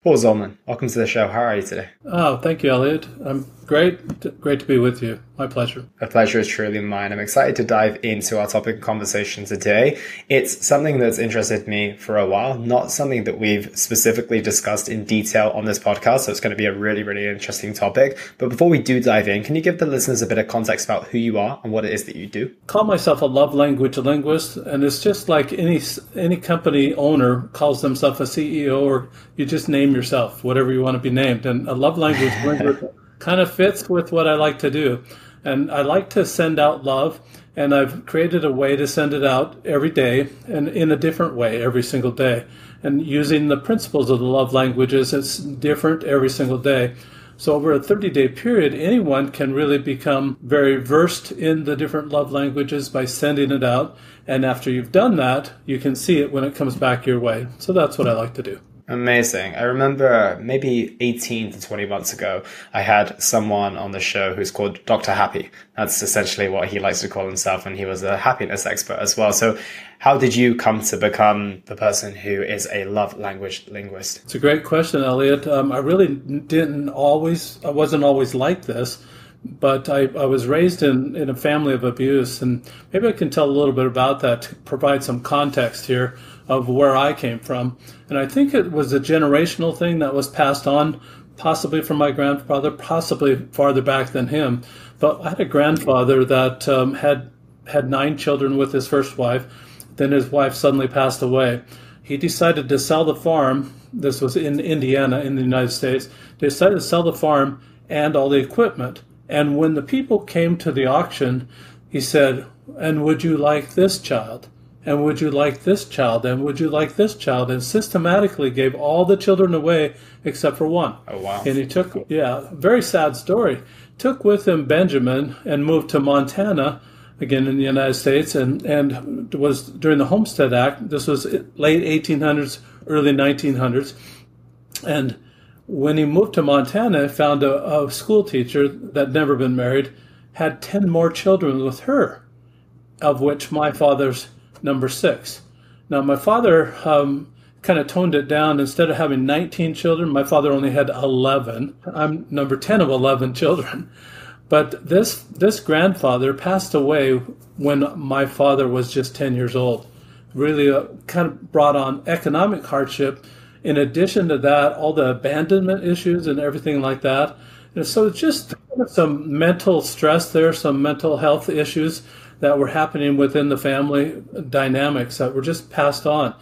Paul Zolman, welcome to the show. How are you today? Oh, thank you, Elliot. I'm great. Great to be with you. My pleasure. The pleasure is truly mine. I'm excited to dive into our topic of conversation today. It's something that's interested me for a while, not something that we've specifically discussed in detail on this podcast. So it's going to be a really, really interesting topic. But before we do dive in, can you give the listeners a bit of context about who you are and what it is that you do? I call myself a love language linguist, and it's just like any company owner calls themselves a CEO, or you just name yourself, whatever you want to be named. And a love language linguist kind of fits with what I like to do. And I like to send out love, and I've created a way to send it out every day and in a different way every single day. And using the principles of the love languages, it's different every single day. So over a 30-day period, anyone can really become very versed in the different love languages by sending it out. And after you've done that, you can see it when it comes back your way. So that's what I like to do. Amazing. I remember maybe 18 to 20 months ago, I had someone on the show who's called Dr. Happy. That's essentially what he likes to call himself, and he was a happiness expert as well. So how did you come to become the person who is a love language linguist? It's a great question, Elliot. I wasn't always like this, but I was raised in a family of abuse, and maybe I can tell a little bit about that to provide some context here of where I came from. And I think it was a generational thing that was passed on, possibly from my grandfather, possibly farther back than him. But I had a grandfather that had 9 children with his first wife. Then his wife suddenly passed away. He decided to sell the farm. This was in Indiana in the United States. They decided to sell the farm and all the equipment. And when the people came to the auction, he said, "And would you like this child? And would you like this child? And would you like this child?" And systematically gave all the children away except for one. Oh, wow. And he took, very sad story, took with him Benjamin and moved to Montana, again in the United States, and was during the Homestead Act. This was late 1800s, early 1900s. And when he moved to Montana, he found a school teacher that had never been married, had 10 more children with her, of which my father's number 6. Now, my father kind of toned it down. Instead of having 19 children, my father only had 11. I'm number 10 of 11 children. But this grandfather passed away when my father was just 10 years old. Really kind of brought on economic hardship. In addition to that, all the abandonment issues and everything like that. And so it's just some mental stress there, some mental health issues that were happening within the family dynamics that were just passed on.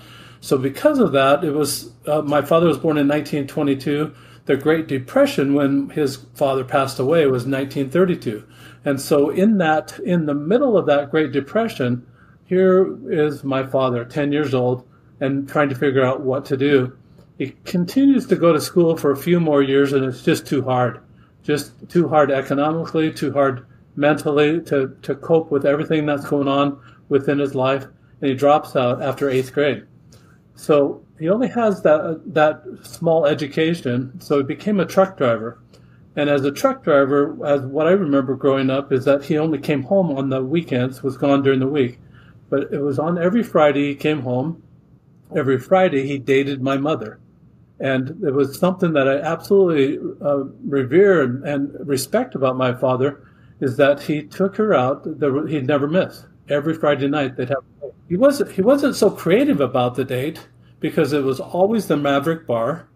So because of that, it was my father was born in 1922. The Great Depression, when his father passed away, was 1932. And so in the middle of that Great Depression, here is my father, 10 years old, and trying to figure out what to do. He continues to go to school for a few more years, and it's just too hard economically, too hard mentally to cope with everything that's going on within his life, and he drops out after 8th grade. So he only has that small education, so he became a truck driver. And as a truck driver, as what I remember growing up, is that he only came home on the weekends, was gone during the week. But it was on every Friday he came home. Every Friday he dated my mother. And it was something that I absolutely revere and respect about my father, is that he took her out. He'd never miss. Every Friday night they'd have. He wasn't so creative about the date, because it was always the Maverick Bar,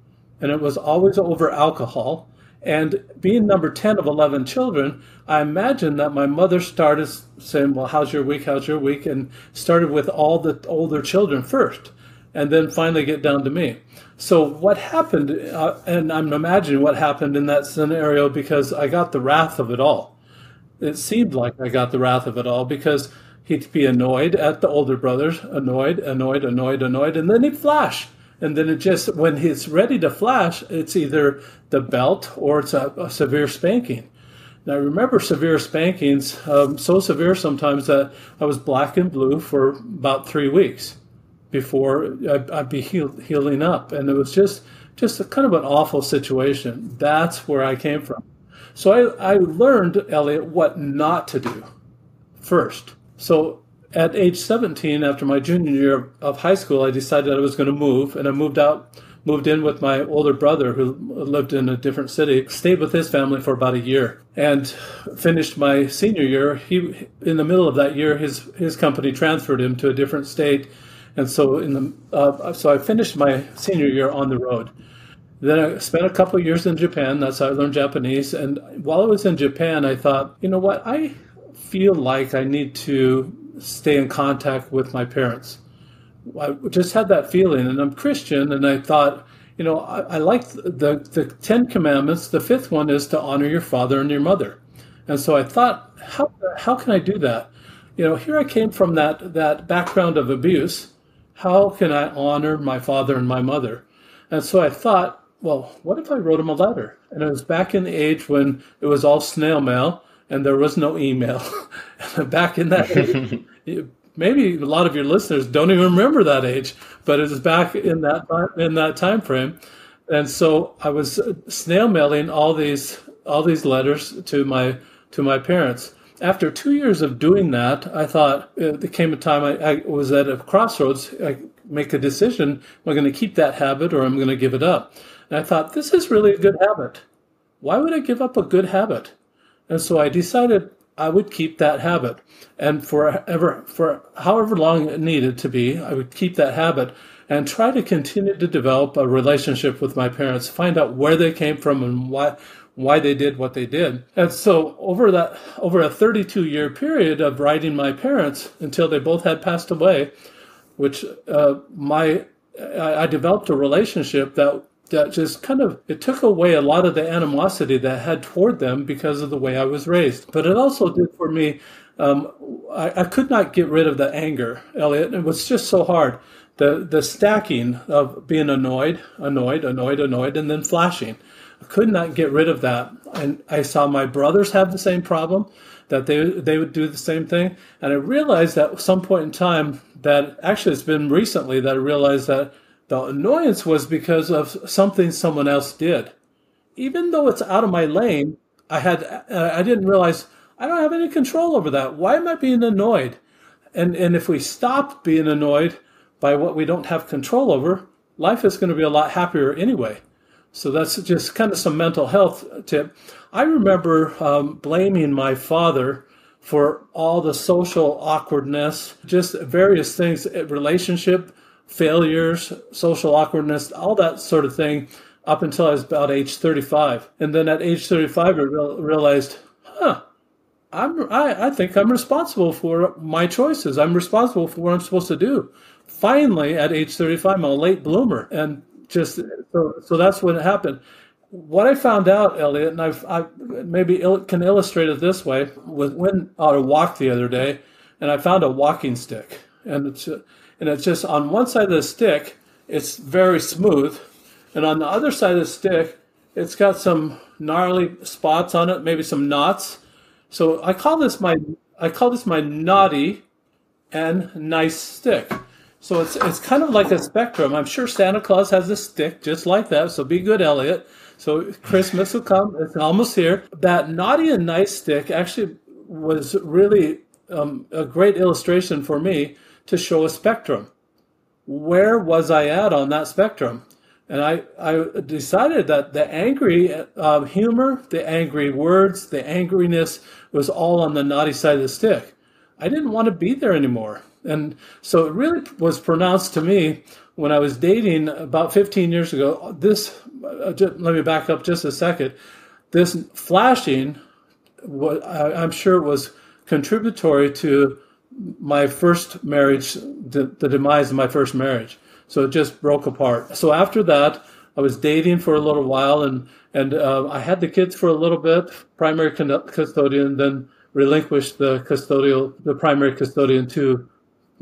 and it was always over alcohol. And being number 10 of 11 children, I imagine that my mother started saying, "Well, how's your week? How's your week?" and started with all the older children first, and then finally get down to me. So what happened, and I'm imagining what happened in that scenario, because I got the wrath of it all. It seemed like I got the wrath of it all, because he'd be annoyed at the older brothers, annoyed, and then he'd flash. And then it just, when he's ready to flash, it's either the belt or it's a severe spanking. And I remember severe spankings, so severe sometimes that I was black and blue for about 3 weeks before I'd be healing up. And it was just a kind of an awful situation. That's where I came from. So I learned, Elliot, what not to do first. So at age 17, after my junior year of high school, I decided I was going to move, and I moved out moved in with my older brother who lived in a different city, stayed with his family for about a year, and finished my senior year. In the middle of that year, his company transferred him to a different state, and so I finished my senior year on the road. Then I spent a couple of years in Japan. That's how I learned Japanese. And while I was in Japan, I thought, you know what? I feel like I need to stay in contact with my parents. I just had that feeling. And I'm Christian, and I thought, I like the Ten Commandments. The fifth one is to honor your father and your mother. And so I thought, how can I do that? Here I came from that background of abuse. How can I honor my father and my mother? And so I thought, well, what if I wrote him a letter? And it was back in the age when it was all snail mail and there was no email. Back in that age, maybe a lot of your listeners don't even remember that age, but it was back in that time frame. And so I was snail mailing all these letters to my parents. After 2 years of doing that, I thought there came a time I was at a crossroads. I make a decision: am I going to keep that habit or am I going to give it up? And I thought, this is really a good habit. Why would I give up a good habit? And so I decided I would keep that habit. And for however long it needed to be, I would keep that habit and try to continue to develop a relationship with my parents, find out where they came from and why they did what they did. And so over a 32-year period of writing my parents until they both had passed away, which I developed a relationship that just it took away a lot of the animosity that I had toward them because of the way I was raised. But it also did for me, I could not get rid of the anger, Elliot. It was just so hard. The stacking of being annoyed, and then flashing. I could not get rid of that. And I saw my brothers have the same problem, that they would do the same thing. And I realized at some point in time that, actually it's been recently that I realized that the annoyance was because of something someone else did. Even though it's out of my lane, I didn't realize I don't have any control over that. Why am I being annoyed? And if we stop being annoyed by what we don't have control over, life is going to be a lot happier anyway. So that's just kind of some mental health tip. I remember blaming my father for all the social awkwardness, just various things, relationship failures, social awkwardness, all that sort of thing, up until I was about age 35. And then at age 35, I realized, I think I'm responsible for my choices. I'm responsible for what I'm supposed to do. Finally, at age 35, I'm a late bloomer. And just so that's what happened. What I found out, Elliot, and I maybe can illustrate it this way, was went on a walk the other day, and I found a walking stick. And it's just on one side of the stick, it's very smooth. And on the other side of the stick, it's got some gnarly spots on it, maybe some knots. So I call this my naughty and nice stick. So it's kind of like a spectrum. I'm sure Santa Claus has a stick just like that. So be good, Elliot. So Christmas will come. It's almost here. That naughty and nice stick actually was really a great illustration for me to show a spectrum. Where was I at on that spectrum? And I decided that the angry humor, the angry words, the angriness was all on the naughty side of the stick. I didn't want to be there anymore. And so it really was pronounced to me when I was dating about 15 years ago. Let me back up just a second. This flashing, I'm sure, was contributory to my first marriage, the demise of my first marriage. So it just broke apart. So after that, I was dating for a little while, and I had the kids for a little bit, primary custodian, then relinquished the primary custodian to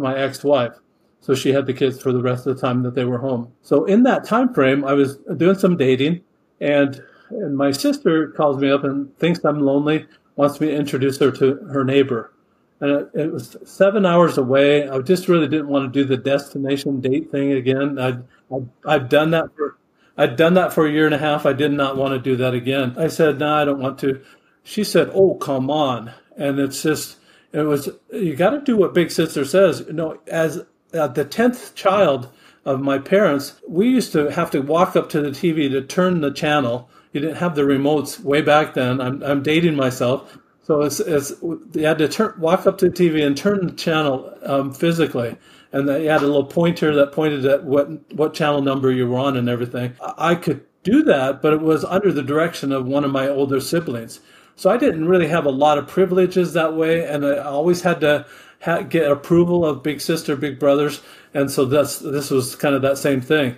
my ex-wife. So she had the kids for the rest of the time that they were home. So in that time frame, I was doing some dating, and my sister calls me up and thinks I'm lonely, wants me to introduce her to her neighbor. And it was 7 hours away. I just really didn't want to do the destination date thing again. I'd done that for a year and a half. I did not want to do that again. I said, no, I don't want to. She said, oh, come on. And you got to do what Big Sister says. As the 10th child of my parents, we used to have to walk up to the TV to turn the channel. You didn't have the remotes way back then. I'm dating myself. So you had to walk up to the TV and turn the channel physically. And you had a little pointer that pointed at what channel number you were on and everything. I could do that, but it was under the direction of one of my older siblings. So I didn't really have a lot of privileges that way, and I always had to get approval of big sister, big brothers, and so this was kind of that same thing.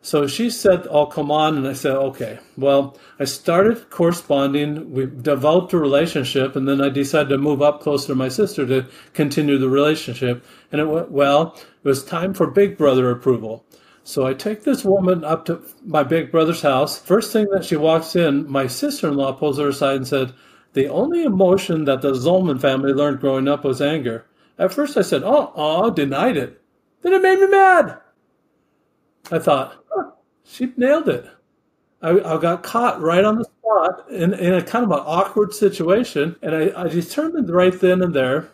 So she said, "Oh, come on," and I said, "Okay." Well, I started corresponding. We developed a relationship, and then I decided to move up closer to my sister to continue the relationship, and it went well. It was time for big brother approval. So I take this woman up to my big brother's house. First thing that she walks in, my sister-in-law pulls her aside and said, "The only emotion that the Zolman family learned growing up was anger." At first I said, denied it. Then it made me mad. I thought, she nailed it. I got caught right on the spot in a kind of an awkward situation. And I determined right then and there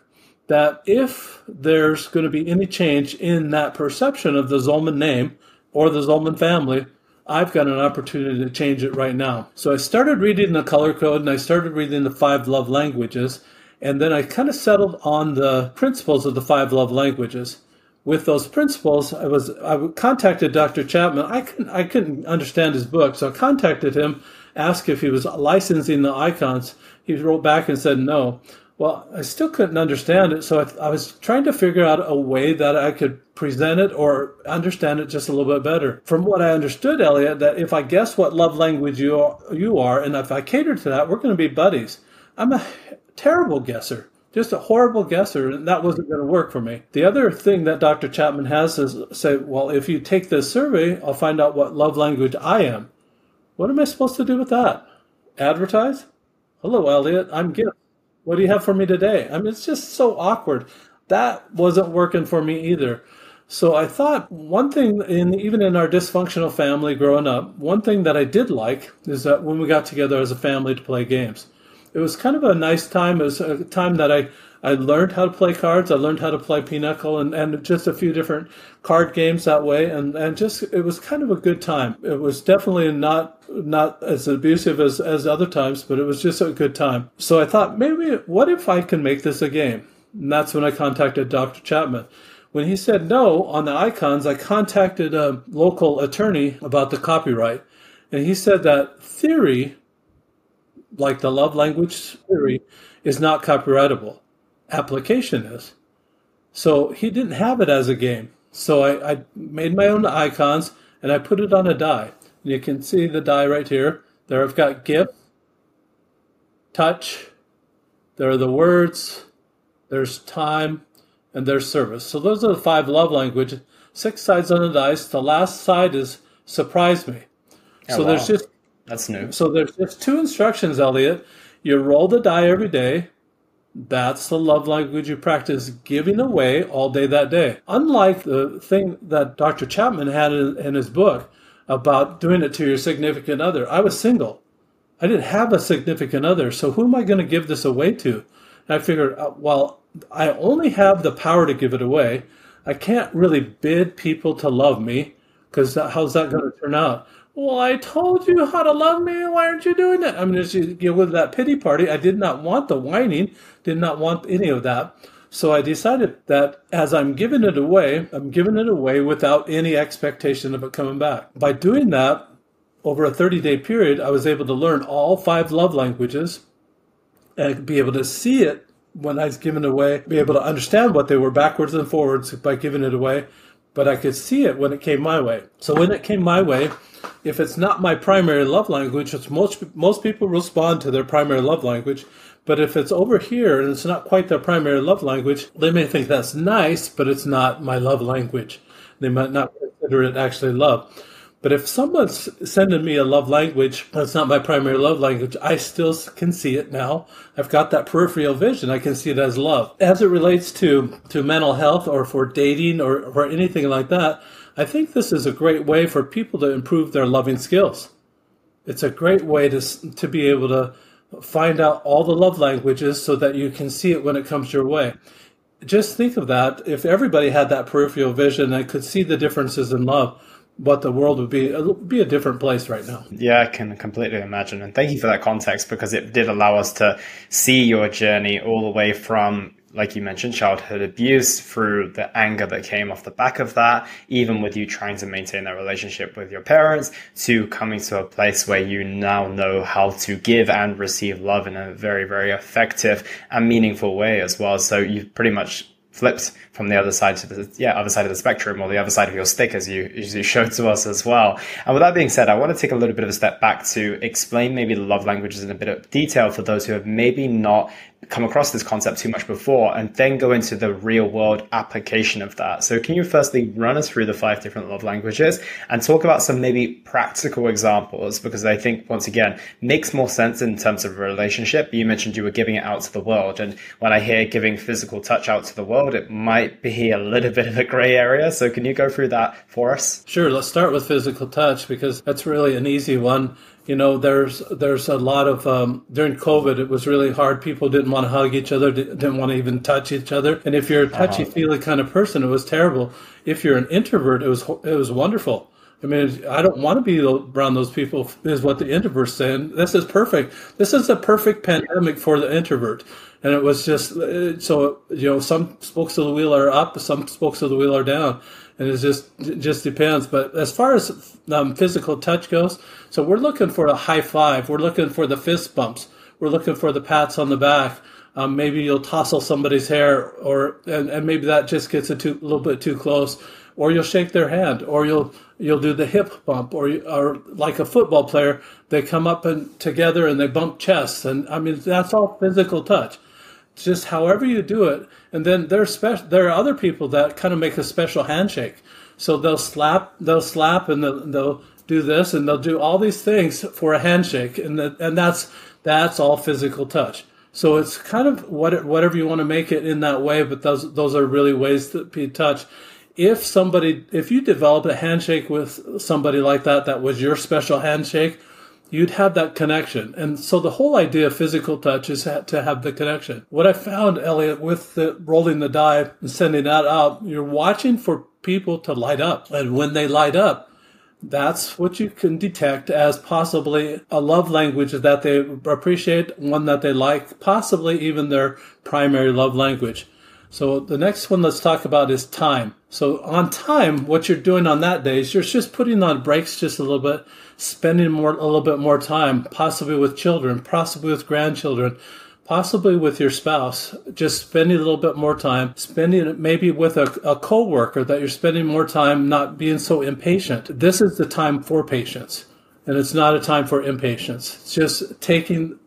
that if there's going to be any change in that perception of the Zolman name or the Zolman family, I've got an opportunity to change it right now. So I started reading the color code and I started reading the 5 love languages. And then I kind of settled on the principles of the 5 love languages. With those principles, I contacted Dr. Chapman. I couldn't understand his book, so I contacted him, asked if he was licensing the icons. He wrote back and said no. Well, I still couldn't understand it, so I was trying to figure out a way that I could present it or understand it just a little bit better. From what I understood, Elliot, that if I guess what love language you are, and if I cater to that, we're going to be buddies. I'm a terrible guesser. Just a horrible guesser, and that wasn't going to work for me. The other thing that Dr. Chapman has is say, well, if you take this survey, I'll find out what love language I am. What am I supposed to do with that? Advertise? Hello, Elliot, I'm Gift. What do you have for me today? I mean, it's just so awkward. That wasn't working for me either. So I thought one thing, even in our dysfunctional family growing up, one thing that I did like is that when we got together as a family to play games, it was kind of a nice time. It was a time that I learned how to play cards. I learned how to play Pinochle and just a few different card games that way. And just, it was kind of a good time. It was definitely not as abusive as other times, but it was just a good time. So I thought, maybe, what if I can make this a game? And that's when I contacted Dr. Chapman. When he said no on the icons, I contacted a local attorney about the copyright. And he said that theory, like the love language theory, is not copyrightable. Application is. So he didn't have it as a game. So I made my own icons and I put it on a die. And you can see the die right here. There I've got gift, touch, there are the words, there's time, and there's service. So those are the 5 love languages. 6 sides on the dice. The last side is surprise me. Oh, so wow. That's new. So there's just 2 instructions, Elliot. You roll the die every day. That's the love language you practice giving away all day that day. Unlike the thing that Dr. Chapman had in his book about doing it to your significant other. I was single. I didn't have a significant other, so who am I going to give this away to? And I figured, well, I only have the power to give it away. I can't really bid people to love me, because how's that going to turn out? Well, I told you how to love me. Why aren't you doing it? I mean, with that pity party, I did not want the whining, did not want any of that. So I decided that as I'm giving it away, I'm giving it away without any expectation of it coming back. By doing that, over a 30-day period, I was able to learn all 5 love languages and be able to see it when I was giving it away, be able to understand what they were backwards and forwards by giving it away, but I could see it when it came my way. So when it came my way, if it's not my primary love language, which most people respond to their primary love language, but if it's over here and it's not quite their primary love language, they may think that's nice, but it's not my love language. They might not consider it actually love. But if someone's sending me a love language that's not my primary love language, I still can see it now. I've got that peripheral vision. I can see it as love. As it relates to mental health or for dating or anything like that, I think this is a great way for people to improve their loving skills. It's a great way to be able to find out all the love languages so that you can see it when it comes your way. just think of that. If everybody had that peripheral vision and could see the differences in love, what the world would be, it would be a different place right now. Yeah, I can completely imagine. And thank you for that context, because it did allow us to see your journey all the way from, like you mentioned, childhood abuse, through the anger that came off the back of that, even with you trying to maintain that relationship with your parents, to coming to a place where you now know how to give and receive love in a very, very effective and meaningful way as well. So you've pretty much flipped from the other side to the other side of the spectrum, or the other side of your stick, as you showed to us as well. And with that being said, I want to take a little bit of a step back to explain maybe the love languages in a bit of detail for those who have maybe not come across this concept too much before, and then go into the real world application of that. So can you firstly run us through the 5 different love languages and talk about some maybe practical examples? Because I think, once again, makes more sense in terms of a relationship. You mentioned you were giving it out to the world, and when I hear giving physical touch out to the world, it might be a little bit of a gray area. So can you go through that for us? Sure. Let's start with physical touch, because that's really an easy one. You know, there's a lot of, during COVID, it was really hard. People didn't want to hug each other, didn't want to even touch each other. And if you're a touchy-feely kind of person, it was terrible. If you're an introvert, it was wonderful. I mean, I don't want to be around those people, is what the introvert's saying. This is perfect. This is a perfect pandemic for the introvert. And it was just, so, you know, some spokes of the wheel are up, some spokes of the wheel are down. And it just depends. But as far as physical touch goes, so we're looking for a high five. We're looking for the fist bumps. We're looking for the pats on the back. Maybe you'll tousle somebody's hair, and maybe that just gets a little bit too close. Or you'll shake their hand, or you'll do the hip bump, or like a football player, they come up and together and they bump chests. And I mean, that's all physical touch. Just however you do it. And then there are other people that kind of make a special handshake. So they'll slap, and they'll do this, and they'll do all these things for a handshake. And that's all physical touch. So it's kind of whatever you want to make it in that way, but those are really ways to be touch. If you develop a handshake with somebody like that was your special handshake, you'd have that connection. And so the whole idea of physical touch is to have the connection. What I found, Elliot, with the rolling the die and sending that out, you're watching for people to light up. And when they light up, that's what you can detect as possibly a love language that they appreciate, one that they like, possibly even their primary love language. So the next one let's talk about is time. So on time, what you're doing on that day is you're just putting on brakes just a little bit, spending a little bit more time, possibly with children, possibly with grandchildren, possibly with your spouse, just spending a little bit more time, spending it maybe with a coworker that you're spending more time, not being so impatient. This is the time for patience, and it's not a time for impatience. It's just taking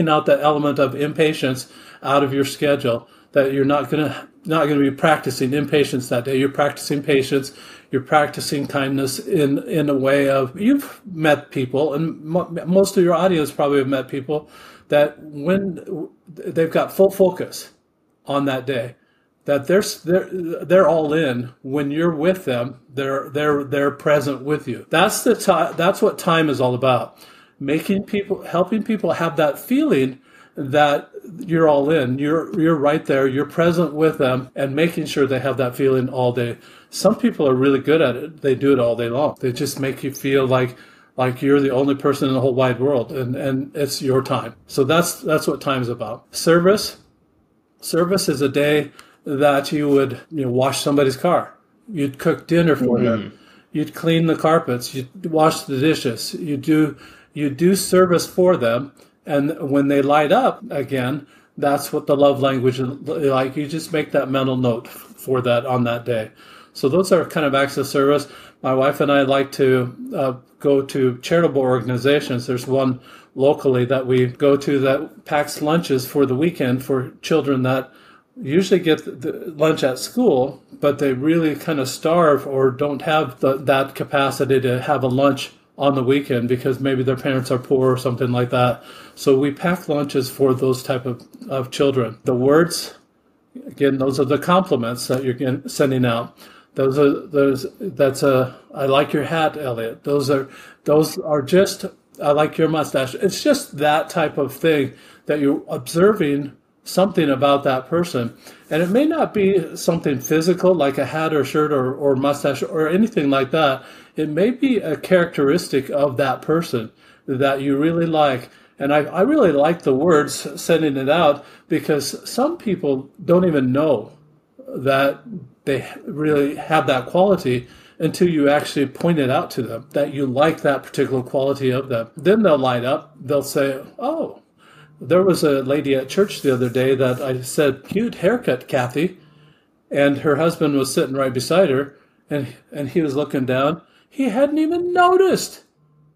out that element of impatience out of your schedule, that you're not going to be practicing impatience that day. You're practicing patience. You're practicing kindness in a way of, you've met people, and most of your audience probably have met people that when they've got full focus on that day, that they're all in. When you're with them, they're present with you. That's what time is all about. Helping people have that feeling that you're all in, you're right there, you're present with them, and making sure they have that feeling all day. Some people are really good at it. They do it all day long. They just make you feel like you're the only person in the whole wide world, and it's your time. So that's what time's about. Service is a day that you would wash somebody's car. You'd cook dinner for them. You'd clean the carpets. You'd wash the dishes. You do service for them. And when they light up again, that's what the love language is like. You just make that mental note for that on that day. So those are kind of acts of service. My wife and I like to go to charitable organizations. There's one locally that we go to that packs lunches for the weekend for children that usually get the lunch at school, but they really kind of starve or don't have that capacity to have a lunch on the weekend because maybe their parents are poor or something like that. So we pack lunches for those type of children. The words, again, those are the compliments that you're sending out. I like your hat, Elliot. Those are just, I like your mustache. It's just that type of thing that you're observing something about that person. And it may not be something physical like a hat or shirt or mustache or anything like that. It may be a characteristic of that person that you really like. And I really like the words sending it out because some people don't even know that they really have that quality until you actually point it out to them, that you like that particular quality of them. Then they'll light up. They'll say, oh, there was a lady at church the other day that I said, cute haircut, Kathy. And her husband was sitting right beside her, and he was looking down. He hadn't even noticed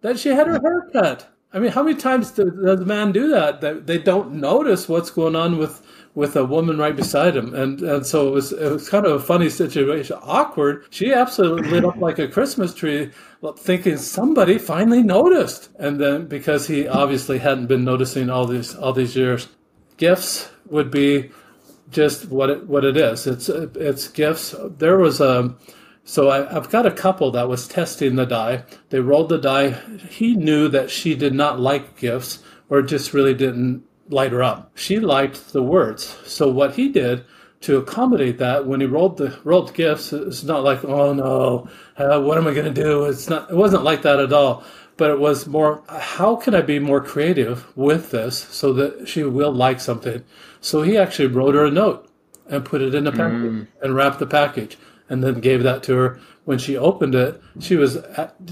that she had her hair cut. I mean, how many times does a man do that? That they don't notice what's going on with a woman right beside him, and so it was kind of a funny situation, awkward. She absolutely lit up like a Christmas tree, thinking somebody finally noticed, and then because he obviously hadn't been noticing all these years. Gifts would be just what it is. It's gifts. There was So I've got a couple that was testing the die. They rolled the die. He knew that she did not like gifts, or just really didn't light her up. She liked the words. So what he did to accommodate that, when he rolled gifts, it's not like, oh no, what am I going to do? It wasn't like that at all. But it was more, how can I be more creative with this so that she will like something? So he actually wrote her a note and put it in a package and wrapped the package, and then gave that to her. When she opened it, she was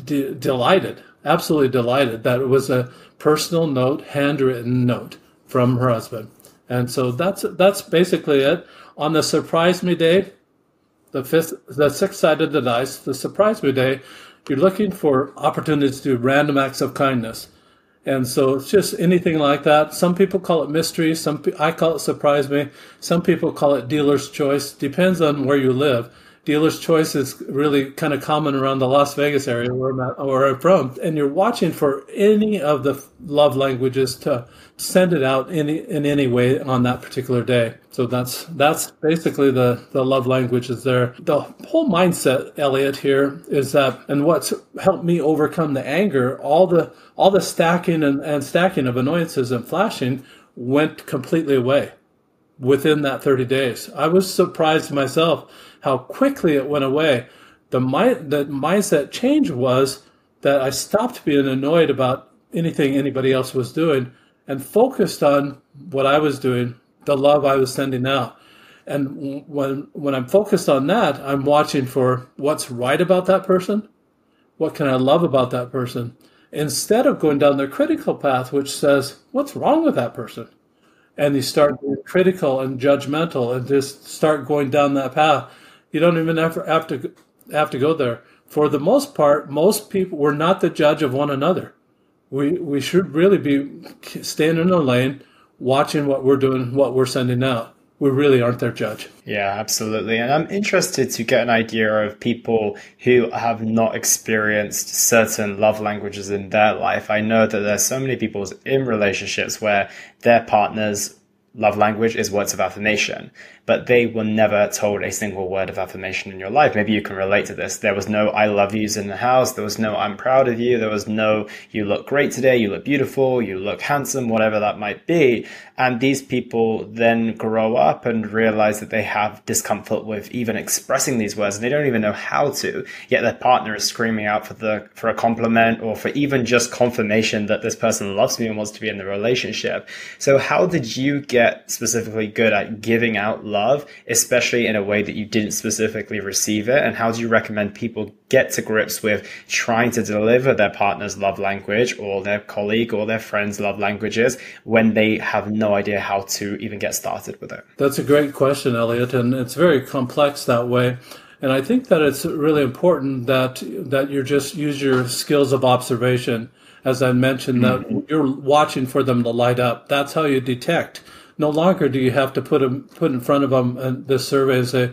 delighted, absolutely delighted that it was a personal note, handwritten note from her husband. And so that's basically it. On the surprise me day, the sixth side of the dice, the surprise me day, you're looking for opportunities to do random acts of kindness. And so it's just anything like that. Some people call it mystery. I call it surprise me. Some people call it dealer's choice. Depends on where you live. Dealer's choice is really kind of common around the Las Vegas area where I'm from. And you're watching for any of the love languages to send it out in any way on that particular day. So that's basically the love languages there. The whole mindset, Elliot, here is that, and what's helped me overcome the anger, all the stacking and stacking of annoyances and flashing went completely away within that 30 days. I was surprised myself how quickly it went away. The mindset change was that I stopped being annoyed about anything anybody else was doing and focused on what I was doing, the love I was sending out. And when I'm focused on that, I'm watching for what's right about that person, what can I love about that person, instead of going down the critical path, which says, what's wrong with that person? And you start being critical and judgmental and just start going down that path. You don't even have to go there. For the most part, most people, we're not the judge of one another. We should really be staying in our lane, watching what we're doing, what we're sending out. We really aren't their judge. Yeah, absolutely. And I'm interested to get an idea of people who have not experienced certain love languages in their life. I know that there's so many people in relationships where their partner's love language is words of affirmation, but they were never told a single word of affirmation in your life. Maybe you can relate to this. There was no I love yous in the house. There was no I'm proud of you. There was no you look great today. You look beautiful. You look handsome, whatever that might be. And these people then grow up and realize that they have discomfort with even expressing these words, and they don't even know how to. Yet their partner is screaming out for a compliment or for even just confirmation that this person loves me and wants to be in the relationship. So how did you get specifically good at giving out love, especially in a way that you didn't specifically receive it? And how do you recommend people get to grips with trying to deliver their partner's love language or their colleague or their friend's love languages when they have no idea how to even get started with it? That's a great question, Elliot, and it's very complex that way. And I think that it's really important that you just use your skills of observation. As I mentioned, that you're watching for them to light up. That's how you detect. No longer do you have to put in front of them this survey and say,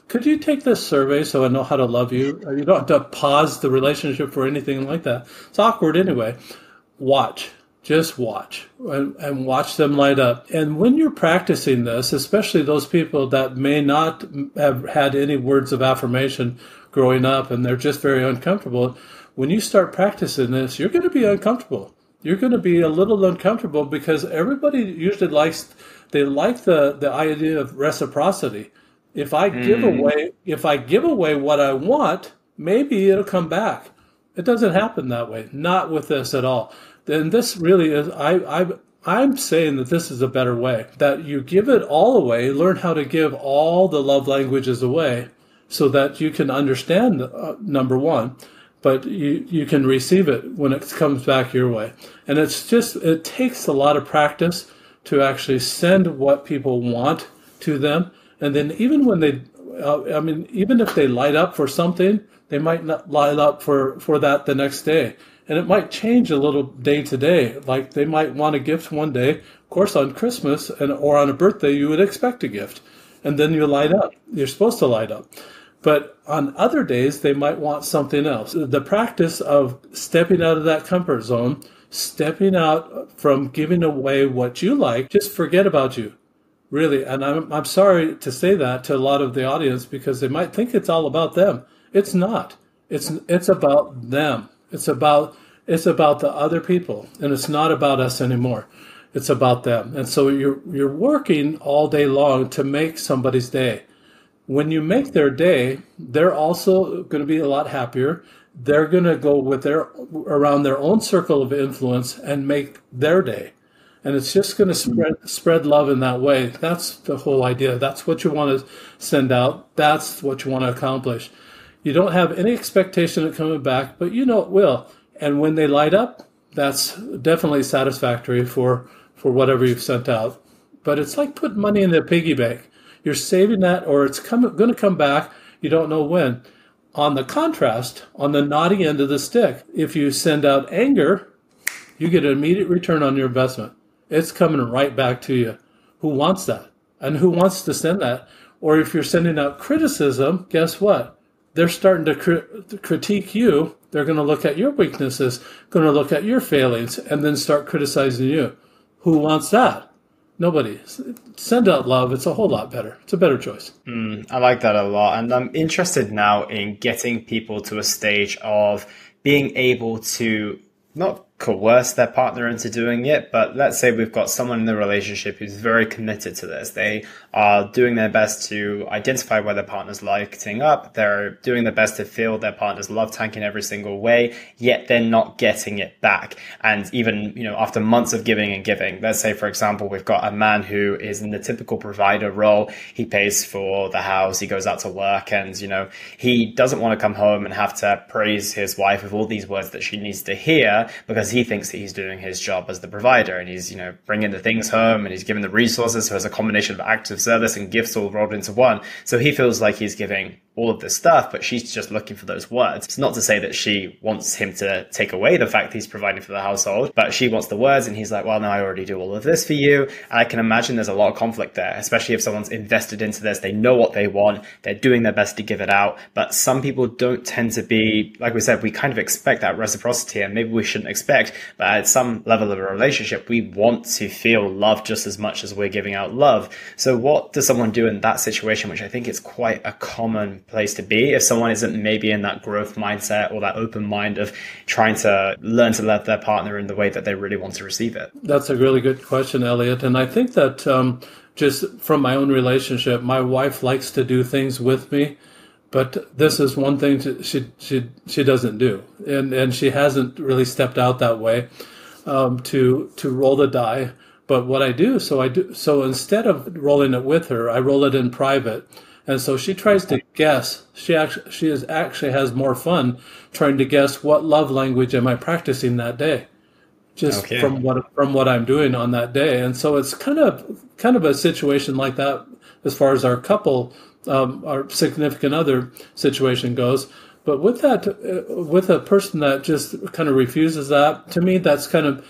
could you take this survey so I know how to love you? You don't have to pause the relationship for anything like that. It's awkward anyway. Watch. Just watch and watch them light up. And when you're practicing this, especially those people that may not have had any words of affirmation growing up and they're just very uncomfortable, when you start practicing this, you're going to be uncomfortable. you're going to be a little uncomfortable because everybody usually they like the idea of reciprocity. If I give away what I want, maybe it'll come back. It doesn't happen that way. Not with this at all. Then this really is. I'm saying that this is a better way. That you give it all away. Learn how to give all the love languages away, so that you can understand number one, but you can receive it when it comes back your way. And it takes a lot of practice to actually send what people want to them. And then even when even if they light up for something, they might not light up for that the next day. And it might change a little day to day. Like they might want a gift one day. Of course, on Christmas or on a birthday, you would expect a gift. And then you light up. You're supposed to light up. But on other days, they might want something else. The practice of stepping out of that comfort zone, stepping out from giving away what you like, just forget about you. Really, and I'm sorry to say that to a lot of the audience because they might think it's all about them. It's not. It's about them. It's about the other people, and it's not about us anymore. It's about them. And so you're working all day long to make somebody's day. When you make their day, they're also going to be a lot happier. They're going to go around their own circle of influence and make their day. And it's just going to spread love in that way. That's the whole idea. That's what you want to send out. That's what you want to accomplish. You don't have any expectation of coming back, but you know it will. And when they light up, that's definitely satisfactory for whatever you've sent out. But it's like putting money in the piggy bank. You're saving that, or it's going to come back. You don't know when. On the contrast, on the naughty end of the stick, if you send out anger, you get an immediate return on your investment. It's coming right back to you. Who wants that? And who wants to send that? Or if you're sending out criticism, guess what? They're starting to critique you. They're going to look at your weaknesses, going to look at your failings, and then start criticizing you. Who wants that? Nobody. Send out love. It's a whole lot better. It's a better choice. I like that a lot. And I'm interested now in getting people to a stage of being able to not coerce their partner into doing it, but let's say we've got someone in the relationship who's very committed to this. They are doing their best to identify where their partner's lighting up. They're doing their best to fill their partner's love tank in every single way, yet they're not getting it back. And even, after months of giving and giving, let's say, for example, we've got a man who is in the typical provider role. He pays for the house, he goes out to work, and, he doesn't want to come home and have to praise his wife with all these words that she needs to hear, because he thinks that he's doing his job as the provider, and he's, bringing the things home, and he's giving the resources. So it's a combination of acts of service and gifts all rolled into one. So he feels like he's giving all of this stuff, but she's just looking for those words. It's not to say that she wants him to take away the fact that he's providing for the household, but she wants the words, and he's like, well, no, I already do all of this for you. And I can imagine there's a lot of conflict there, especially if someone's invested into this. They know what they want. They're doing their best to give it out. But some people don't tend to be, like we said, we kind of expect that reciprocity, and maybe we shouldn't expect, but at some level of a relationship, we want to feel love just as much as we're giving out love. So what does someone do in that situation, which I think is quite a common place to be if someone isn't maybe in that growth mindset or that open mind of trying to learn to love their partner in the way that they really want to receive it? That's a really good question, Elliot. And I think that just from my own relationship, my wife likes to do things with me, but this is one thing she doesn't do, and she hasn't really stepped out that way to roll the die. But what I do, so instead of rolling it with her, I roll it in private. And so she tries to guess. She actually has more fun trying to guess what love language am I practicing that day, just from what I'm doing on that day. And so it's kind of a situation like that as far as our couple, our significant other situation goes. But with a person that just kind of refuses that, to me, that's kind of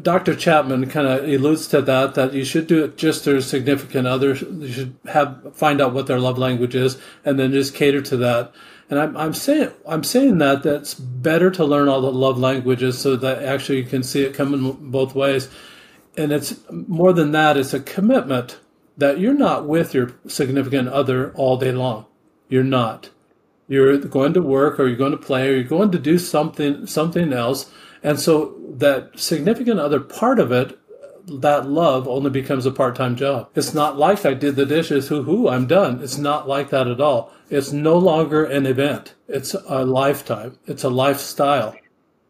Dr. Chapman kind of alludes to that you should do it just to a significant other. You should find out what their love language is, and then just cater to that. And I'm saying that that's better to learn all the love languages so that actually you can see it coming both ways. And it's more than that. It's a commitment that you're not with your significant other all day long. You're not. You're going to work, or you're going to play, or you're going to do something else. And so that significant other part of it, that love only becomes a part-time job. It's not like I did the dishes, hoo-hoo, I'm done. It's not like that at all. It's no longer an event. It's a lifetime. It's a lifestyle.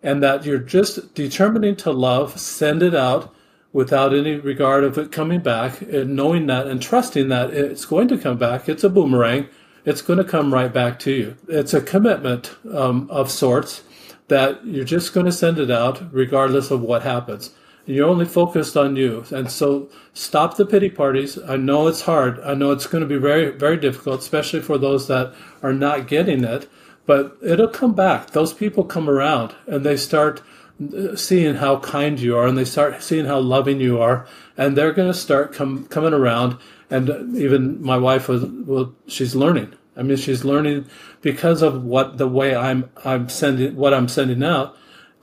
And that you're just determining to love, send it out without any regard of it coming back, and knowing that and trusting that it's going to come back. It's a boomerang. It's going to come right back to you. It's a commitment of sorts that you're just going to send it out regardless of what happens. You're only focused on you. And so stop the pity parties. I know it's hard. I know it's going to be very, very difficult, especially for those that are not getting it. But it'll come back. Those people come around and they start seeing how kind you are and they start seeing how loving you are. And they're going to start coming around. And even my wife she's learning. I mean, she's learning because of the way I'm sending out.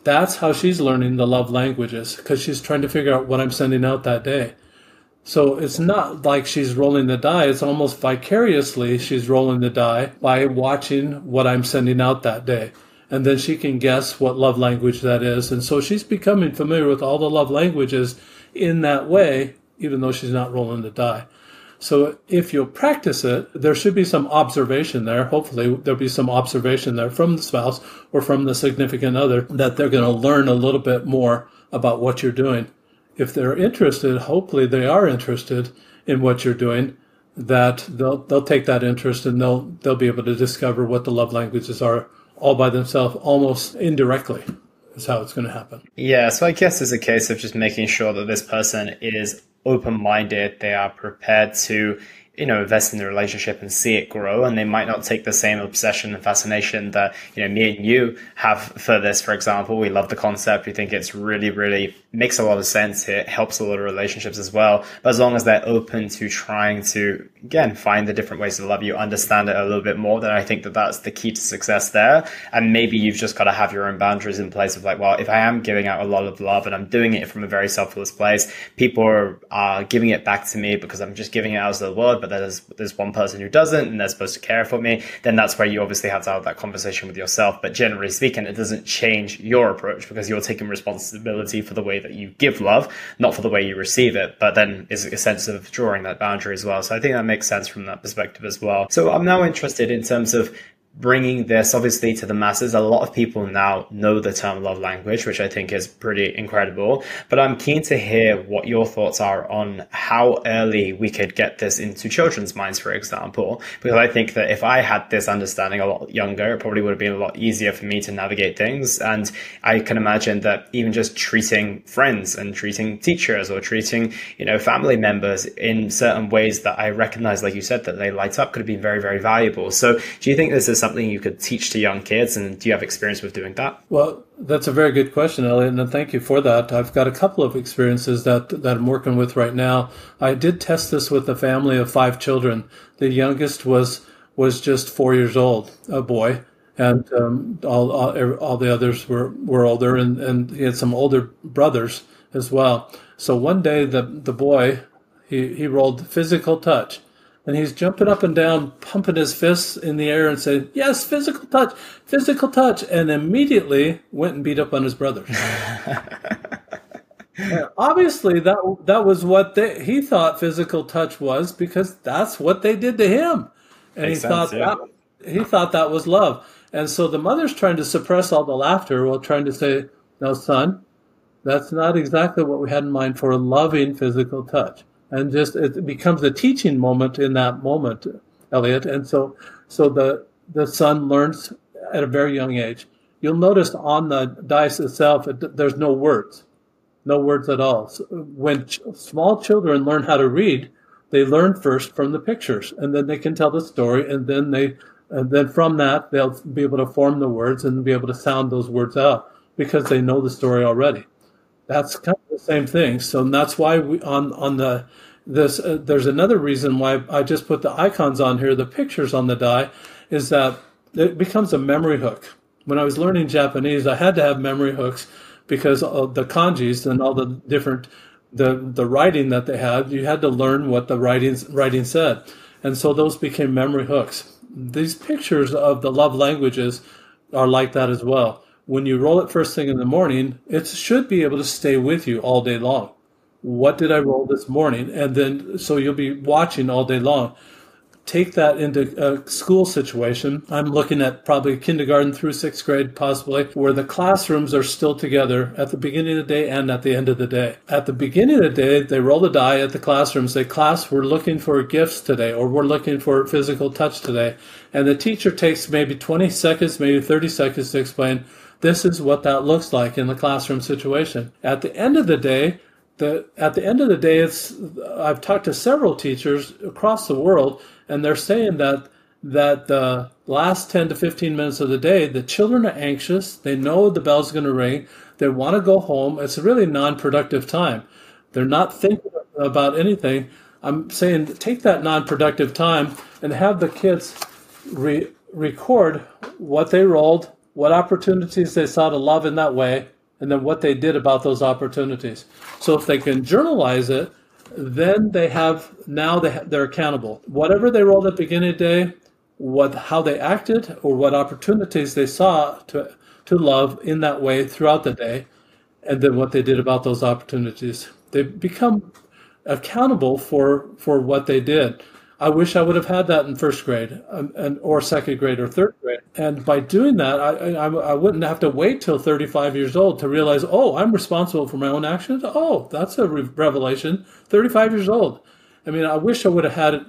That's how she's learning the love languages, because she's trying to figure out what I'm sending out that day. So it's not like she's rolling the die. It's almost vicariously she's rolling the die by watching what I'm sending out that day. And then she can guess what love language that is. And so she's becoming familiar with all the love languages in that way, even though she's not rolling the die. So if you'll practice it, there should be some observation there. Hopefully there'll be some observation there from the spouse or from the significant other that they're going to learn a little bit more about what you're doing. If they're interested, hopefully they are interested in what you're doing, that they'll take that interest and they'll be able to discover what the love languages are all by themselves, almost indirectly. Is how it's going to happen. Yeah, so I guess it's a case of just making sure that this person is open-minded, they are prepared to, invest in the relationship and see it grow. And they might not take the same obsession and fascination that, me and you have for this, for example. We love the concept. We think it's really, really makes a lot of sense. It helps a lot of relationships as well. But as long as they're open to trying to, again, find the different ways to love you, understand it a little bit more, then I think that that's the key to success there. And maybe you've just got to have your own boundaries in place of like, well, if I am giving out a lot of love and I'm doing it from a very selfless place, people are giving it back to me because I'm just giving it out to the world, but there's one person who doesn't and they're supposed to care for me, then that's where you obviously have to have that conversation with yourself. But generally speaking, it doesn't change your approach because you're taking responsibility for the way that you give love, not for the way you receive it. But then is a sense of drawing that boundary as well. So I think that makes sense from that perspective as well. So I'm now interested in terms of bringing this obviously to the masses. A lot of people now know the term love language, which I think is pretty incredible. But I'm keen to hear what your thoughts are on how early we could get this into children's minds, for example, because I think that if I had this understanding a lot younger, it probably would have been a lot easier for me to navigate things. And I can imagine that even just treating friends and treating teachers or treating, family members in certain ways that I recognize, like you said, that they light up could have been very, very valuable. So do you think this is something you could teach to young kids, and do you have experience with doing that? Well, that's a very good question, Elliot, and thank you for that. I've got a couple of experiences that I'm working with right now. I did test this with a family of 5 children. The youngest was just 4 years old, a boy, and all the others were older, and he had some older brothers as well. So one day the boy he rolled physical touch. And he's jumping up and down, pumping his fists in the air and saying, yes, physical touch, and immediately went and beat up on his brothers. Obviously, that was what he thought physical touch was, because that's what they did to him. And he thought that was love. And so the mother's trying to suppress all the laughter while trying to say, no, son, that's not exactly what we had in mind for loving physical touch. And just it becomes a teaching moment in that moment, Elliot. And so the son learns at a very young age. You'll notice on the dice itself, there's no words at all. So when small children learn how to read, they learn first from the pictures, and then they can tell the story, and then from that they'll be able to form the words and be able to sound those words out because they know the story already. That's kind of the same thing. So that's why there's another reason why I just put the icons on here, the pictures on the die, is that it becomes a memory hook. When I was learning Japanese, I had to have memory hooks because of the kanjis and all the different the writing that they had. You had to learn what the writing said, and so those became memory hooks. These pictures of the love languages are like that as well. when you roll it first thing in the morning, it should be able to stay with you all day long. What did I roll this morning? And then, so you'll be watching all day long. Take that into a school situation. I'm looking at probably kindergarten through sixth grade, possibly, where the classrooms are still together at the beginning of the day and at the end of the day. At the beginning of the day, they roll the die at the classroom, say, class, we're looking for gifts today, or we're looking for physical touch today. And the teacher takes maybe 20 seconds, maybe 30 seconds to explain, this is what that looks like in the classroom situation. At the end of the day, I've talked to several teachers across the world, and they're saying that the last 10 to 15 minutes of the day, the children are anxious. They know the bell's going to ring. They want to go home. It's a really non-productive time. They're not thinking about anything. I'm saying take that non-productive time and have the kids record what they rolled, what opportunities they saw to love in that way, and then what they did about those opportunities. So if they can journalize it, then they're accountable. Whatever they rolled at the beginning of the day, how they acted, or what opportunities they saw to love in that way throughout the day, and then what they did about those opportunities. They become accountable for what they did. I wish I would have had that in first grade, or second grade, or third grade. And by doing that, I wouldn't have to wait till 35 years old to realize, oh, I'm responsible for my own actions. Oh, that's a revelation. 35 years old. I mean, I wish I would have had it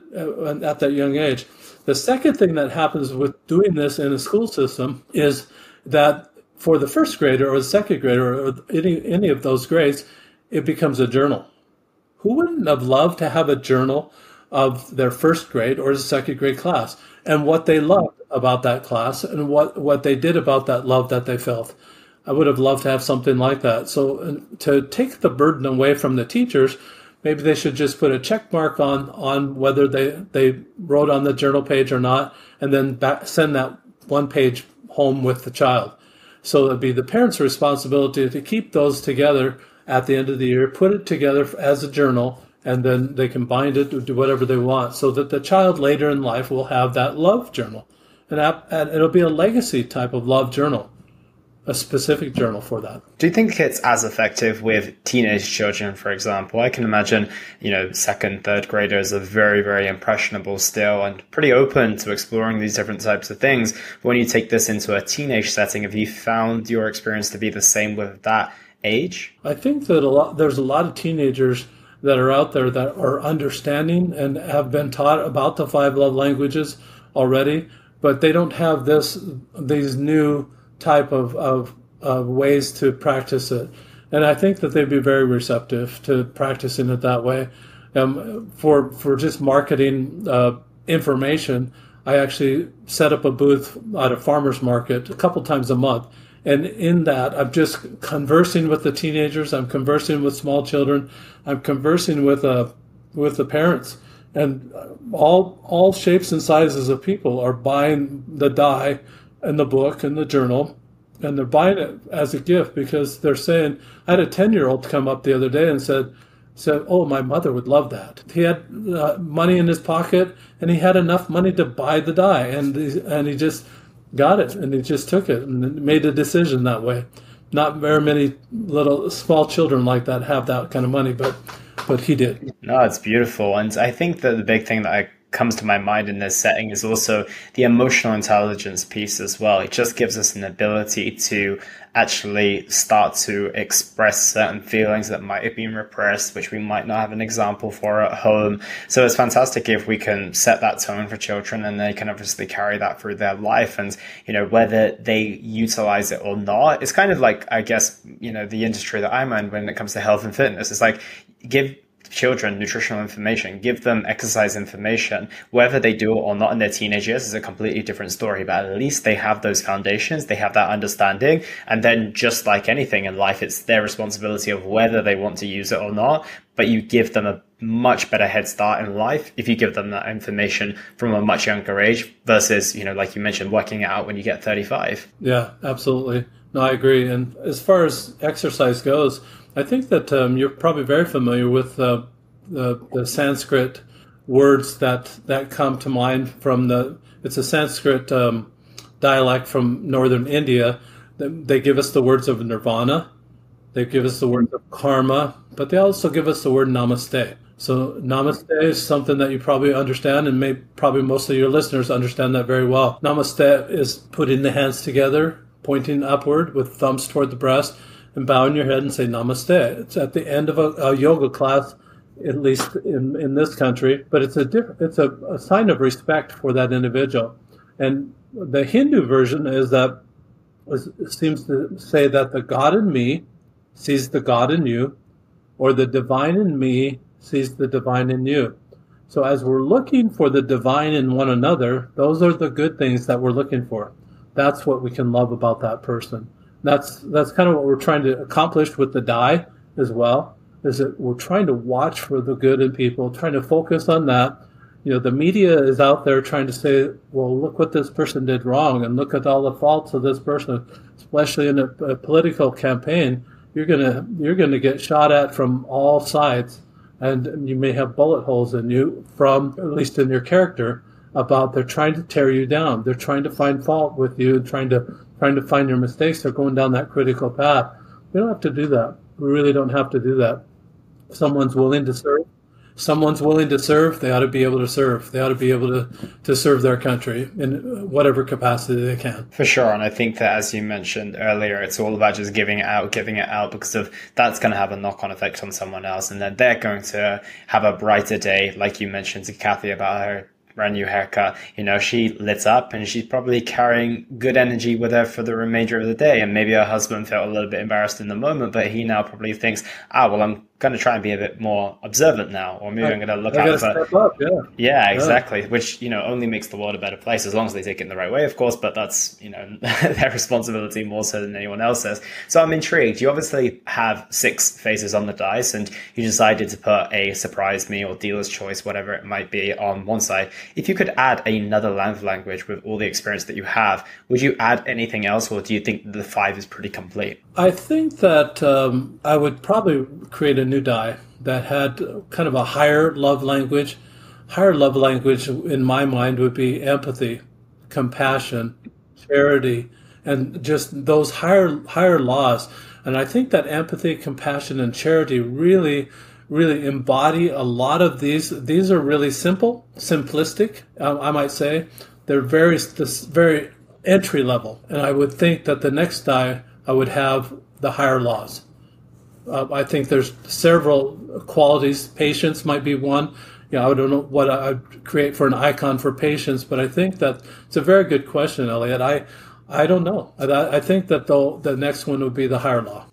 at that young age. The second thing that happens with doing this in a school system is that for the first grader or the second grader or any of those grades, it becomes a journal. Who wouldn't have loved to have a journal of their first grade or the second grade class, and what they loved about that class, and what they did about that love that they felt? I would have loved to have something like that. So to take the burden away from the teachers, maybe they should just put a check mark on whether they wrote on the journal page or not, and then send that one page home with the child. So it'd be the parents' responsibility to keep those together at the end of the year, put it together as a journal, and then they can bind it to do whatever they want, so that the child later in life will have that love journal. And it'll be a legacy type of love journal, a specific journal for that. Do you think it's as effective with teenage children, for example? I can imagine, second, third graders are very, very impressionable still and pretty open to exploring these different types of things. But when you take this into a teenage setting, have you found your experience to be the same with that age? I think that there's a lot of teenagers that are out there that are understanding and have been taught about the 5 love languages already, but they don't have these new type of ways to practice it. And I think that they'd be very receptive to practicing it that way. For just marketing information, I actually set up a booth at a farmer's market a couple times a month. And in that, I'm just conversing with the teenagers. I'm conversing with small children. I'm conversing with the parents. And all shapes and sizes of people are buying the die and the book and the journal. And they're buying it as a gift because they're saying, I had a 10-year-old come up the other day and said, oh, my mother would love that. He had money in his pocket, and he had enough money to buy the die. And he just got it, and he just took it and made a decision that way. Not very many little small children like that have that kind of money, but he did. No, it's beautiful. And I think that the big thing that comes to my mind in this setting is also the emotional intelligence piece as well. It just gives us an ability to actually start to express certain feelings that might have been repressed, which we might not have an example for at home. So it's fantastic if we can set that tone for children, and they can obviously carry that through their life. And, whether they utilize it or not, it's kind of like, I guess, the industry that I'm in when it comes to health and fitness. It's like, give children nutritional information, give them exercise information. Whether they do it or not in their teenage years is a completely different story, but at least they have those foundations, they have that understanding. And then just like anything in life, it's their responsibility of whether they want to use it or not. But you give them a much better head start in life if you give them that information from a much younger age versus, like you mentioned, working it out when you get 35. Yeah, absolutely. No, I agree. And as far as exercise goes, I think that you're probably very familiar with the Sanskrit words that come to mind from it's a Sanskrit dialect from northern India They give us the words of nirvana. They give us the words of karma, but they also give us the word namaste. So namaste is something that you probably understand, and probably most of your listeners understand that very well. Namaste is putting the hands together, pointing upward with thumbs toward the breast, and bowing your head and say namaste. It's at the end of a yoga class, at least in this country, but it's a sign of respect for that individual. And the Hindu version seems to say that the God in me sees the God in you, or the divine in me sees the divine in you. So as we're looking for the divine in one another, those are the good things that we're looking for. That's what we can love about that person. That's kind of what we're trying to accomplish with the die as well, is that we're trying to watch for the good in people, trying to focus on that. The media is out there trying to say, well, look what this person did wrong, and look at all the faults of this person, especially in a political campaign. You're gonna get shot at from all sides, and you may have bullet holes in you from, at least in your character, about they're trying to tear you down. They're trying to find fault with you and trying to find your mistakes. They're going down that critical path. We don't have to do that. We really don't have to do that. If someone's willing to serve, they ought to be able to serve. They ought to be able to serve their country in whatever capacity they can. For sure. And I think that, as you mentioned earlier, it's all about just giving it out, because that's going to have a knock-on effect on someone else. And then they're going to have a brighter day, like you mentioned to Kathy about her brand new haircut. She lit up, and she's probably carrying good energy with her for the remainder of the day. And maybe her husband felt a little bit embarrassed in the moment, but he now probably thinks, well, I'm going to try and be a bit more observant now, or maybe I'm going to look out for... step up, yeah. Yeah, exactly. Which, only makes the world a better place, as long as they take it in the right way, of course, but that's, their responsibility more so than anyone else's. So I'm intrigued. You obviously have 6 faces on the dice, and you decided to put a surprise me or dealer's choice, whatever it might be, on one side. If you could add another language with all the experience that you have, would you add anything else, or do you think the 5 is pretty complete? I think that I would probably create a new die that had kind of a higher love language. Higher love language in my mind would be empathy, compassion, charity, and just those higher laws. And I think that empathy, compassion, and charity really embody a lot of these. These are really simplistic, I might say. They're very entry level. And I would think that the next die I would have the higher laws. I think there's several qualities. Patience might be one. I don't know what I'd create for an icon for patience, but I think that it's a very good question, Elliot. I don't know. I think that the next one would be the higher law.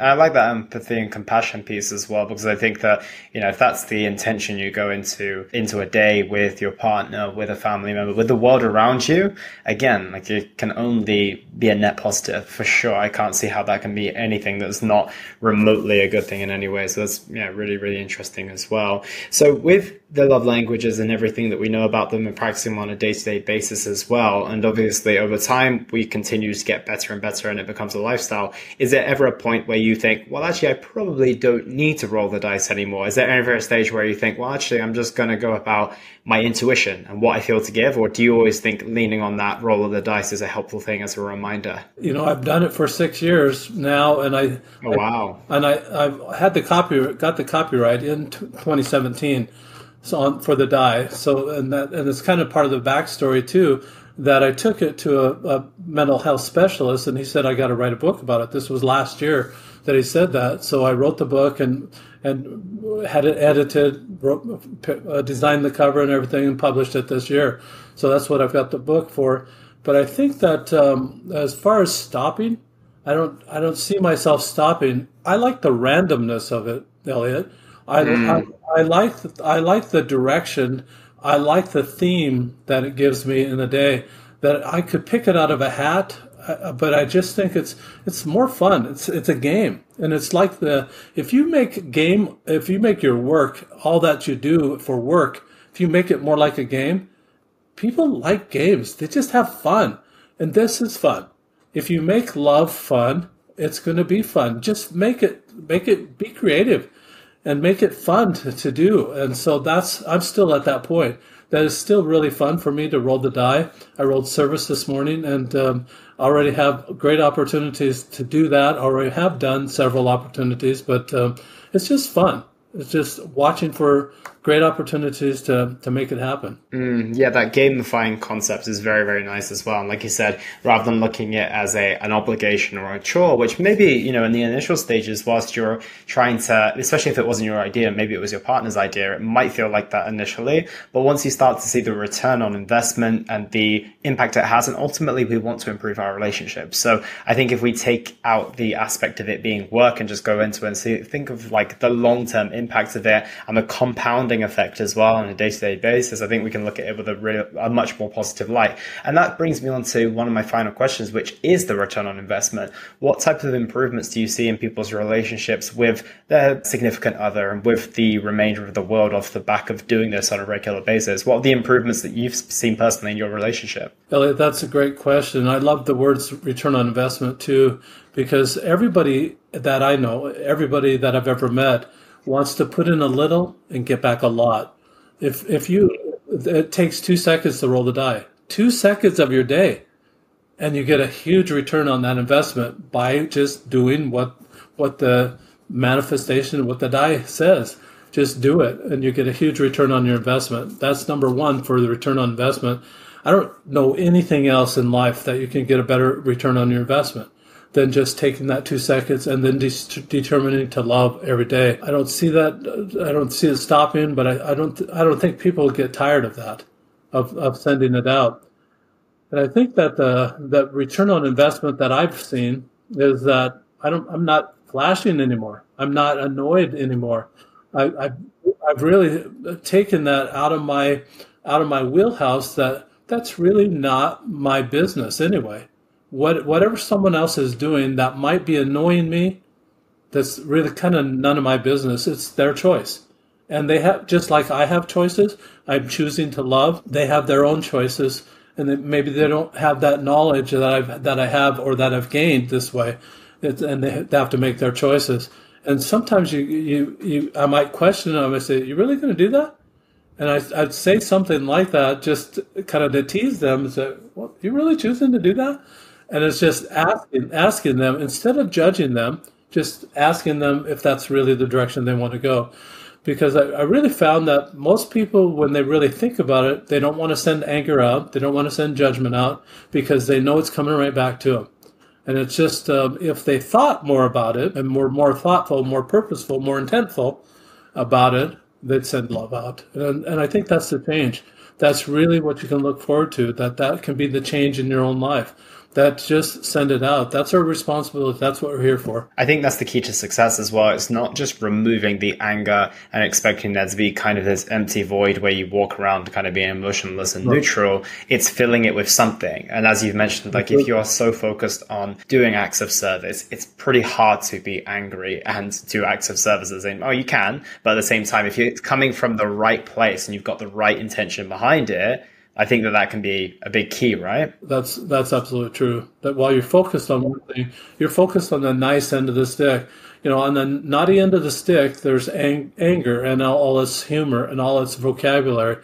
I like that empathy and compassion piece as well, because I think that, if that's the intention you go into a day with your partner, with a family member, with the world around you, again, it can only be a net positive for sure. I can't see how that can be anything that's not remotely a good thing in any way. So that's really, really interesting as well. So with the love languages and everything that we know about them and practicing them on a day-to-day basis as well, and obviously over time we continue to get better and better and it becomes a lifestyle, is there ever a point where you think, well, actually, I probably don't need to roll the dice anymore? Is there ever a stage where you think, well, actually, I'm just going to go about my intuition and what I feel to give? Or do you always think leaning on that roll of the dice is a helpful thing as a reminder? I've done it for 6 years now, and I've had got the copyright in 2017 for the die. So, and it's kind of part of the backstory too, that I took it to a mental health specialist, and he said, I got to write a book about it. This was last year that he said that. So I wrote the book and had it edited, designed the cover and everything, and published it this year. So that's what I've got the book for. But I think that as far as stopping, I don't see myself stopping. I like the randomness of it, Elliot. I like the direction. I like the theme that it gives me in the day, that I could pick it out of a hat, but I just think it's more fun. It's a game. And it's like if you make your work, all that you do for work, if you make it more like a game, people like games. They just have fun. And this is fun. If you make love fun, it's going to be fun. Just make it, be creative. And make it fun to do. And so I'm still at that point. that is still really fun for me to roll the die. I rolled service this morning, and already have great opportunities to do that. Already have done several opportunities, but it's just fun. It's just watching for great opportunities to make it happen. Yeah, that gamifying concept is very, very nice as well. And like you said, rather than looking at it as an obligation or a chore, which maybe, in the initial stages, whilst you're trying to, especially if it wasn't your idea, maybe it was your partner's idea, it might feel like that initially. But once you start to see the return on investment and the impact it has, and ultimately we want to improve our relationship. So I think if we take out the aspect of it being work and just go into it and think of like the long-term impact of it and the compounding effect as well on a day-to-day basis, I think we can look at it with a much more positive light. And that brings me on to one of my final questions, which is the return on investment. What type of improvements do you see in people's relationships with their significant other and with the remainder of the world off the back of doing this on a regular basis? What are the improvements that you've seen personally in your relationship? Elliot, that's a great question. I love the words return on investment too, because everybody that I know, everybody that I've ever met, wants to put in a little and get back a lot. It takes 2 seconds to roll the die, 2 seconds of your day, and you get a huge return on that investment by just doing what the manifestation, what the die says. Just do it, and you get a huge return on your investment. That's number one for the return on investment. I don't know anything else in life that you can get a better return on your investment than just taking that 2 seconds and then determining to love every day. I don't see that. I don't see it stopping, but I don't think people get tired of that, of sending it out. And I think that the return on investment that I've seen is that I'm not flashing anymore. I'm not annoyed anymore. I've really taken that out of my wheelhouse. That's really not my business anyway. Whatever someone else is doing that might be annoying me, that's really kind of none of my business. It's their choice. And they have, just like I have choices, I'm choosing to love. They have their own choices, and maybe they don't have that knowledge that I have or that I've gained this way. And they have to make their choices. And sometimes I might question them. I might say, "You really going to do that?" And I'd say something like that, just kind of to tease them and say, "Well, you really choosing to do that?" And it's just asking them, instead of judging them, just asking them if that's really the direction they want to go. Because I really found that most people, when they really think about it, they don't want to send anger out. They don't want to send judgment out because they know it's coming right back to them. And it's just, if they thought more about it and were more thoughtful, more purposeful, more intentful about it, they'd send love out. And I think that's the change. That's really what you can look forward to, that can be the change in your own life. That just send it out. That's our responsibility. That's what we're here for. I think that's the key to success as well. It's not just removing the anger and expecting there to be kind of this empty void where you walk around kind of being emotionless and neutral. It's filling it with something. And as you've mentioned, like if you are so focused on doing acts of service, it's pretty hard to be angry and do acts of service as in, oh, you can. But at the same time, if you're coming from the right place and you've got the right intention behind it, I think that can be a big key, right? That's absolutely true. That while you're focused on one thing, you're focused on the nice end of the stick. On the naughty end of the stick, there's anger and all its humor and all its vocabulary.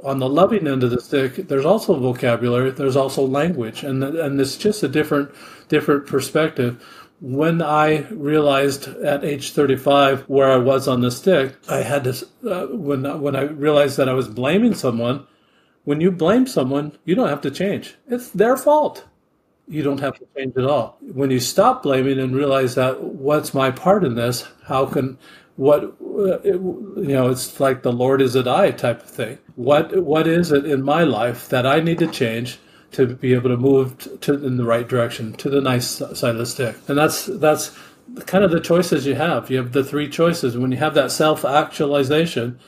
On the loving end of the stick, there's also vocabulary. There's also language, and it's just a different perspective. When I realized at age 35 where I was on the stick, I had to. When I realized that I was blaming someone. When you blame someone, you don't have to change. It's their fault. You don't have to change at all. When you stop blaming and realize that what's my part in this, it's like the Lord is it I type of thing. What is it in my life that I need to change to be able to move in the right direction, to the nice side of the stick? And that's kind of the choices you have. You have the 3 choices. When you have that self-actualization,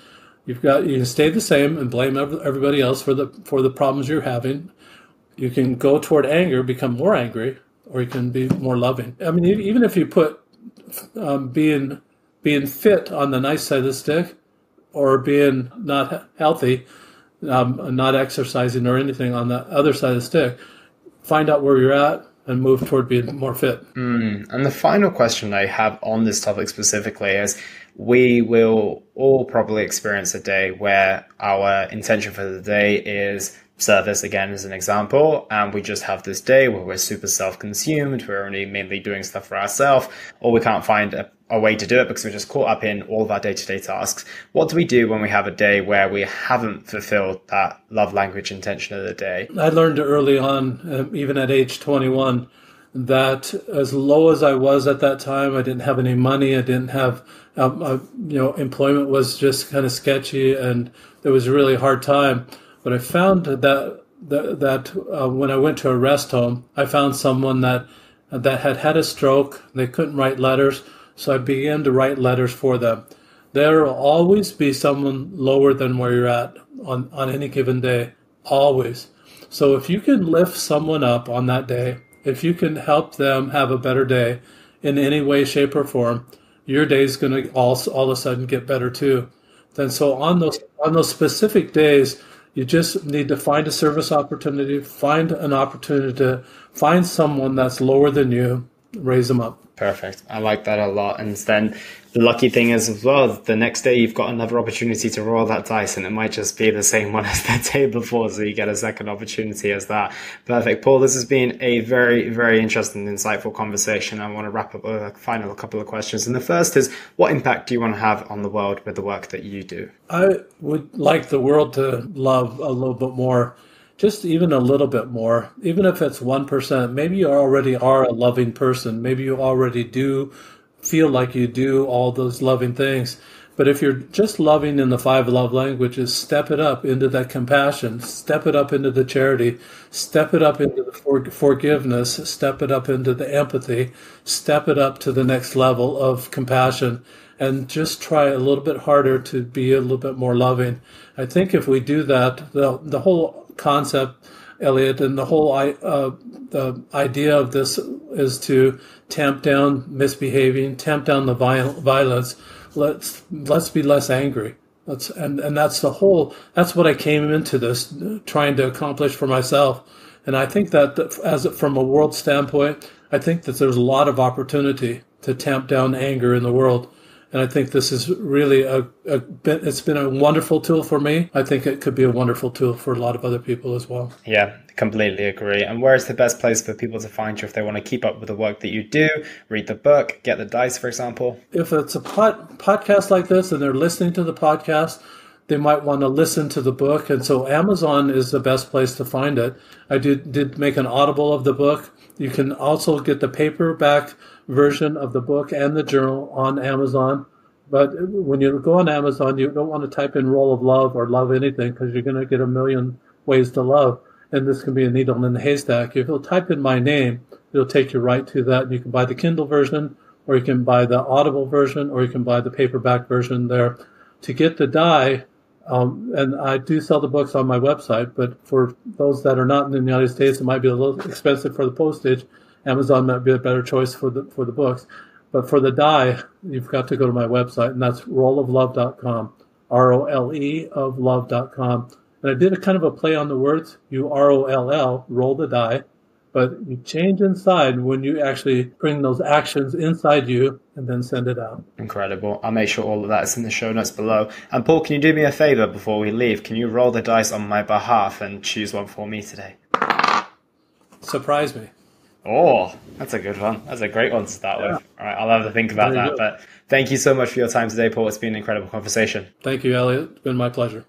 you can stay the same and blame everybody else for the problems you're having. You can go toward anger, become more angry, or you can be more loving. I mean, even if you put being fit on the nice side of the stick, or being not healthy, not exercising or anything on the other side of the stick, find out where you're at, and move toward being more fit. And the final question I have on this topic specifically is, we will all probably experience a day where our intention for the day is service, again, as an example, and we just have this day where we're super self-consumed, we're only mainly doing stuff for ourselves, or we can't find a way to do it because we're just caught up in all of our day-to-day tasks. What do we do when we have a day where we haven't fulfilled that love language intention of the day? I learned early on, even at age 21, that as low as I was at that time, I didn't have any money. I didn't have, employment was just kind of sketchy, and there was a really hard time. But I found that when I went to a rest home, I found someone that had a stroke. They couldn't write letters, so I began to write letters for them. There will always be someone lower than where you're at on any given day, always. So if you can lift someone up on that day, if you can help them have a better day in any way, shape, or form, your day is going to all of a sudden get better too. Then so on those specific days, you just need to find a service opportunity, find an opportunity to find someone that's lower than you, raise them up. Perfect. I like that a lot. And then the lucky thing is as well, the next day you've got another opportunity to roll that dice, and it might just be the same one as the day before, so you get a second opportunity as that. Perfect. Paul, this has been a very, very interesting, insightful conversation. I want to wrap up with a final couple of questions. And the first is, what impact do you want to have on the world with the work that you do? I would like the world to love a little bit more. Just even a little bit more, even if it's 1%, maybe you already are a loving person. Maybe you already do feel like you do all those loving things. But if you're just loving in the 5 love languages, step it up into that compassion, step it up into the charity, step it up into the forgiveness, step it up into the empathy, step it up to the next level of compassion, and just try a little bit harder to be a little bit more loving. I think if we do that, the whole concept, Elliot, and the whole the idea of this is to tamp down misbehaving, tamp down the violence. Let's be less angry. And that's what I came into this trying to accomplish for myself. And I think that from a world standpoint, I think that there's a lot of opportunity to tamp down anger in the world. And I think this is really it's been a wonderful tool for me. I think it could be a wonderful tool for a lot of other people as well. Yeah, completely agree. And where is the best place for people to find you if they want to keep up with the work that you do, read the book, get the dice, for example? If it's a podcast like this and they're listening to the podcast, they might want to listen to the book. And so Amazon is the best place to find it. I did make an Audible of the book. You can also get the paperback version of the book and the journal on Amazon. But when you go on Amazon, you don't want to type in roll of love or love anything, because you're going to get a million ways to love. And this can be a needle in the haystack. If you'll type in my name, it'll take you right to that. You can buy the Kindle version, or you can buy the Audible version, or you can buy the paperback version there. To get the die, and I do sell the books on my website, but for those that are not in the United States, it might be a little expensive for the postage. Amazon might be a better choice for the books. But for the die, you've got to go to my website, and that's rolloflove.com, ROLE of love.com. And I did a kind of a play on the words, UROLL, roll the die, but you change inside when you actually bring those actions inside you and then send it out. Incredible. I'll make sure all of that is in the show notes below. And Paul, can you do me a favor before we leave? Can you roll the dice on my behalf and choose one for me today? Surprise me. Oh, that's a good one. That's a great one to start with. All right, I'll have to think about that. But thank you so much for your time today, Paul. It's been an incredible conversation. Thank you, Elliot. It's been my pleasure.